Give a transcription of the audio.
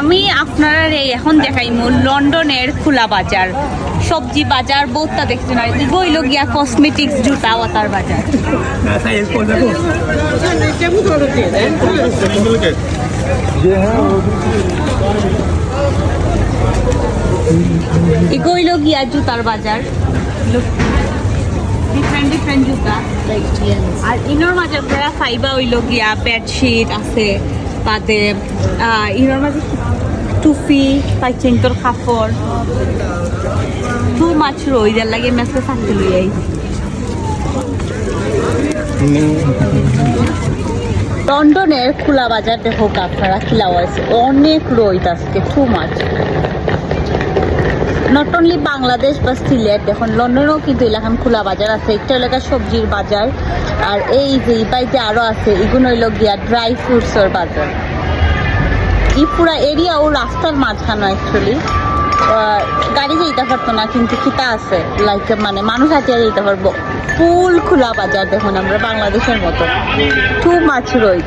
আমি আপনারা এখন দেখাইমু লন্ডনের খোলা বাজার, সবজি বাজার বহুতটা দেখতে না, বইল গিয়া কসমেটিক্স জুতা ওয়াতার বাজার। এগোইল গিয়া জুতার বাজার, ডিফারেন্ট ডিফারেন্ট জুতা। আর ইনোর মাঝে আপনারা ফাইবা হইল গিয়া বেডশিট আছে, বাদে ইনোর মাঝে টুফি পাইছেন, তোর কাপড় টু মাছ রই যার লাগে মেসে থাকতে লইয়াই। লন্ডনের খোলা বাজার দেখো আপনারা খিলাও আছে, অনেক রইত আজকে, too much. Not only Bangladesh বা সিলেট, দেখুন লন্ডনেও কিন্তু এলাকান খোলা বাজার আছে। একটা এলাকা সবজির বাজার, আর এই যে বাড়িতে আরো আছে, এগুলো হইল গিয়া ড্রাই ফ্রুটসের বাজার। এই পুরা এরিয়া ও রাস্তার মাঝখানে অ্যাকচুয়ালি গাড়ি যেতে পারতো না, কিন্তু খিতা আছে, লাইক মানে মানুষ হাতিয়ে যেতে পারবো। ফুল খোলা বাজার দেখুন, আমরা বাংলাদেশের মতো টু মাছ রই।